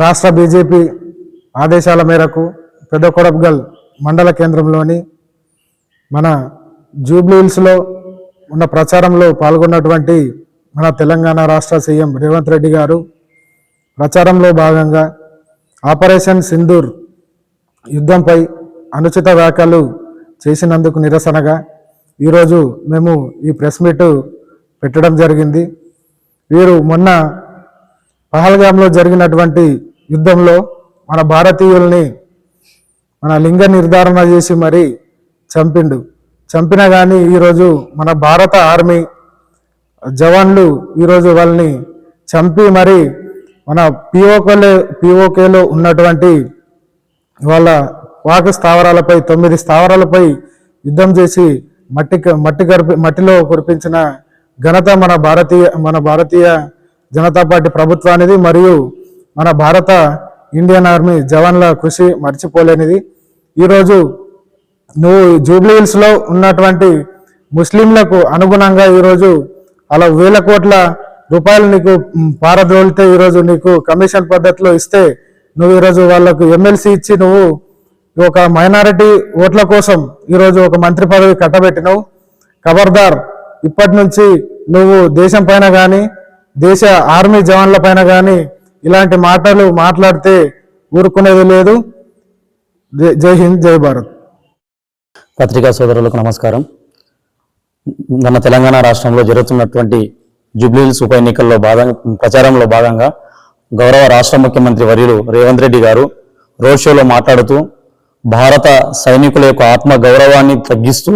రాష్ట్ర బీజేపీ ఆదేశాల మేరకు పెద్దకొడప్గల్ మండల కేంద్రంలోని మన జూబ్లీ హిల్స్లో ఉన్న ప్రచారంలో పాల్గొన్నటువంటి మన తెలంగాణ రాష్ట్ర సీఎం రేవంత్ రెడ్డి గారు ప్రచారంలో భాగంగా ఆపరేషన్ సింధూర్ యుద్ధంపై అనుచిత వ్యాఖ్యలు చేసినందుకు నిరసనగా ఈరోజు మేము ఈ ప్రెస్ మీట్ పెట్టడం జరిగింది. వీరు మొన్న పహల్గామ్లో జరిగినటువంటి యుద్ధంలో మన భారతీయుల్ని మన లింగ నిర్ధారణ చేసి మరీ చంపినా కానీ ఈరోజు మన భారత ఆర్మీ జవాన్లు ఈరోజు వాళ్ళని చంపి మరి మన పిఓకేలో ఉన్నటువంటి వాళ్ళ వాకు స్థావరాలపై 9 స్థావరాలపై యుద్ధం చేసి మట్టిలో కురిపించిన ఘనత మన భారతీయ జనతా పార్టీ ప్రభుత్వానిది మరియు మన భారత ఇండియన్ ఆర్మీ జవాన్ల కృషి మర్చిపోలేనిది. ఈరోజు నువ్వు జూబ్లీ హిల్స్లో ఉన్నటువంటి ముస్లింలకు అనుగుణంగా ఈరోజు అలా వేల కోట్ల రూపాయలు నీకు పారద్రోలితే ఈరోజు నీకు కమిషన్ పద్ధతిలో ఇస్తే నువ్వు ఈరోజు వాళ్ళకు ఎమ్మెల్సీ ఇచ్చి నువ్వు ఒక మైనారిటీ ఓట్ల కోసం ఈరోజు ఒక మంత్రి పదవి కట్టబెట్టినవు. ఖబర్దార్, ఇప్పటి నుంచి నువ్వు దేశం పైన కానీ దేశ ఆర్మీ జవాన్ల పైన కానీ ఇలాంటి మాటలు మాట్లాడితే ఊరుకునేది లేదు. జై హింద్, జై భారత్. పత్రికా సోదరులకు నమస్కారం. మన తెలంగాణ రాష్ట్రంలో జరుగుతున్నటువంటి జూబ్లీ హిల్స్ ఉప ఎన్నికల్లో ప్రచారంలో భాగంగా గౌరవ రాష్ట్ర ముఖ్యమంత్రి వర్యులు రేవంత్ రెడ్డి గారు రోడ్ షోలో మాట్లాడుతూ భారత సైనికుల యొక్క ఆత్మ గౌరవాన్ని తగ్గిస్తూ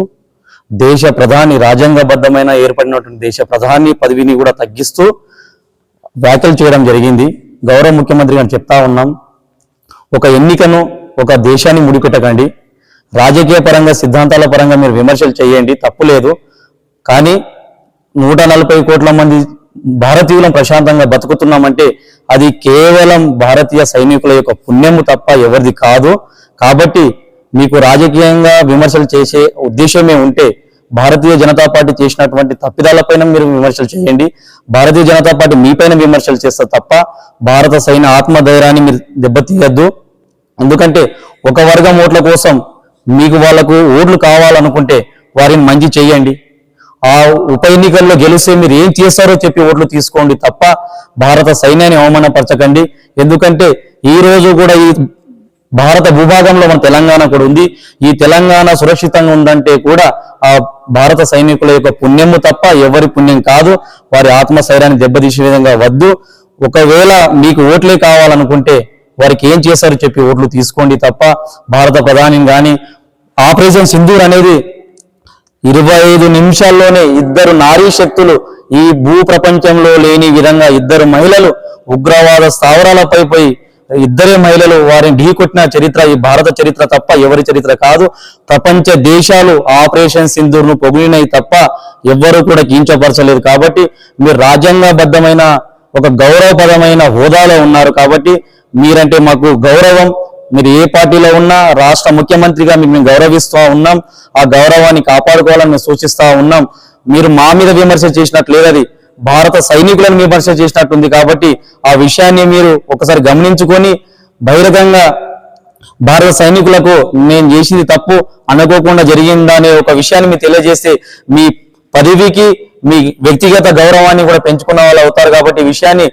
దేశ ప్రధాని రాజ్యాంగబద్ధమైన ఏర్పడినటువంటి దేశ ప్రధాని పదవిని కూడా తగ్గిస్తూ వ్యాఖ్యలు చేయడం జరిగింది. గౌరవ ముఖ్యమంత్రి గారు చెప్తా ఉన్నాం, ఒక ఎన్నికను ఒక దేశాన్ని ముడిపెట్టకండి, రాజకీయ పరంగా సిద్ధాంతాల పరంగా మీరు విమర్శలు చేయండి, తప్పులేదు. కానీ 140 కోట్ల మంది భారతీయులను ప్రశాంతంగా బతుకుతున్నామంటే అది కేవలం భారతీయ సైనికుల యొక్క పుణ్యము తప్ప ఎవరిది కాదు. కాబట్టి మీకు రాజకీయంగా విమర్శలు చేసే ఉద్దేశమే ఉంటే భారతీయ జనతా పార్టీ చేసినటువంటి తప్పిదాలపైన మీరు విమర్శలు చేయండి. భారతీయ జనతా పార్టీ మీపైన విమర్శలు చేస్తారు తప్ప భారత సైన్య ఆత్మధైర్యాన్ని మీరు దెబ్బతీయద్దు. ఎందుకంటే ఒక వర్గం ఓట్ల కోసం మీకు వాళ్లకు ఓట్లు కావాలనుకుంటే వారిని మంచి చేయండి. ఆ ఉప ఎన్నికల్లో గెలిస్తే మీరు ఏం చేస్తారో చెప్పి ఓట్లు తీసుకోండి తప్ప భారత సైన్యాన్ని అవమానపరచకండి. ఎందుకంటే ఈ రోజు కూడా ఈ భారత భూభాగంలో మన తెలంగాణ కూడా ఉంది. ఈ తెలంగాణ సురక్షితంగా ఉందంటే కూడా ఆ భారత సైనికుల యొక్క పుణ్యము తప్ప ఎవరి పుణ్యం కాదు. వారి ఆత్మస్థైర్యాన్ని దెబ్బతీసే విధంగా వద్దు. ఒకవేళ మీకు ఓట్లే కావాలనుకుంటే వారికి ఏం చేశారో చెప్పి ఓట్లు తీసుకోండి తప్ప భారత ప్రధాని కానీ ఆపరేషన్ సింధూర్ అనేది 25 నిమిషాల్లోనే 2 నారీ శక్తులు ఈ భూ ప్రపంచంలో లేని విధంగా 2 మహిళలు ఉగ్రవాద స్థావరాలపై పోయి 2 మహిళలు వారిని ఢీకొట్టిన చరిత్ర ఈ భారత చరిత్ర తప్ప ఎవరి చరిత్ర కాదు. ప్రపంచ దేశాలు ఆపరేషన్ సింధూర్ను పొగిడినవి తప్ప ఎవ్వరూ కూడా కించపరచలేదు. కాబట్టి మీరు రాజ్యాంగబద్ధమైన ఒక గౌరవపరమైన హోదాలో ఉన్నారు. కాబట్టి మీరంటే మాకు గౌరవం. మీరు ఏ పార్టీలో ఉన్నా రాష్ట్ర ముఖ్యమంత్రిగా మీకు మేము గౌరవిస్తూ ఉన్నాం. ఆ గౌరవాన్ని కాపాడుకోవాలని మేము సూచిస్తూ ఉన్నాం. మీరు మా మీద విమర్శ చేసినట్లు లేదది భారత సైనికులను విమర్శ చేసినట్టుంది. కాబట్టి ఆ విషయాన్ని మీరు ఒకసారి గమనించుకొని బహిరంగంగా భారత సైనికులకు నేను చేసింది తప్పు అనుకోకుండా జరిగిందా అనే ఒక విషయాన్ని మీరు తెలియజేస్తే మీ పదవికి మీ వ్యక్తిగత గౌరవాన్ని కూడా పెంచుకున్న వాళ్ళు అవుతారు. కాబట్టి ఈ విషయాన్ని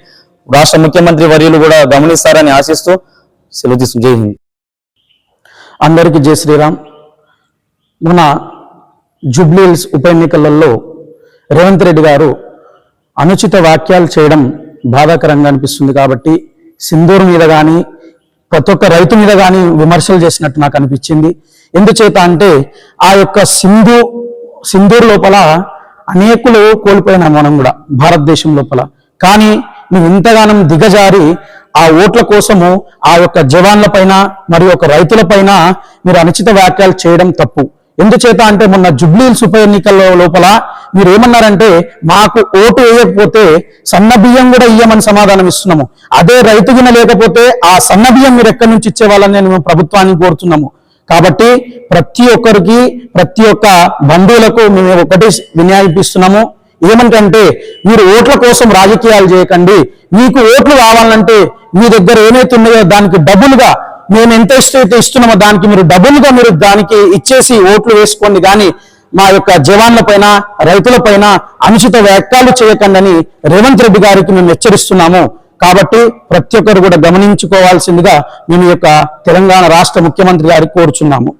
రాష్ట్ర ముఖ్యమంత్రి వర్యులు కూడా గమనిస్తారని ఆశిస్తూ సెలవు తీసుకు. జై హింద్. అందరికీ జై శ్రీరామ్. మన జూబ్లీ హిల్స్ ఉప ఎన్నికలలో రేవంత్ రెడ్డి గారు అనుచిత వ్యాఖ్యలు చేయడం బాధాకరంగా అనిపిస్తుంది. కాబట్టి సింధూర్ మీద కానీ ప్రతి ఒక్క రైతు మీద కానీ విమర్శలు చేసినట్టు నాకు అనిపించింది. ఎందుచేత అంటే ఆ యొక్క సింధూర్ లోపల అనేకులు కోల్పోయినాం మనం కూడా భారతదేశం లోపల. కానీ నువ్వు ఇంతగానం దిగజారి ఆ ఓట్ల కోసము ఆ యొక్క జవాన్ల పైన మరియు ఒక రైతుల పైన మీరు అనుచిత వ్యాఖ్యలు చేయడం తప్పు. ఎందుచేత అంటే మొన్న జూబ్లీ హిల్స్ ఉప ఎన్నికల్లో లోపల మీరు ఏమన్నారంటే మాకు ఓటు వేయకపోతే సన్న బియ్యం కూడా ఇయ్యమని సమాధానం ఇస్తున్నాము. అదే రైతు గిన లేకపోతే ఆ సన్న బియ్యం మీరు ఎక్కడి నుంచి ఇచ్చేవాళ్ళని మేము ప్రభుత్వాన్ని కోరుతున్నాము. కాబట్టి ప్రతి ఒక్కరికి ప్రతి ఒక్క బంధువులకు మేము ఒకటి విజ్ఞాపిస్తున్నాము, ఏమంటే మీరు ఓట్ల కోసం రాజకీయాలు చేయకండి, మీకు ఓట్లు కావాలంటే మీ దగ్గర ఏమైతే ఉన్నాయో దానికి డబుల్గా మేము ఎంత అయితే ఇస్తున్నామో దానికి మీరు డబుల్గా మీరు దానికి ఇచ్చేసి ఓట్లు వేసుకోండి, కానీ మా యొక్క జవాన్ల పైన రైతుల పైన అనుచిత వ్యాఖ్యలు చేయకండి అని రేవంత్ రెడ్డి గారికి మేము హెచ్చరిస్తున్నాము. కాబట్టి ప్రతి ఒక్కరు కూడా గమనించుకోవాల్సిందిగా మేము యొక్క తెలంగాణ రాష్ట్ర ముఖ్యమంత్రి గారికి కోరుచున్నాము.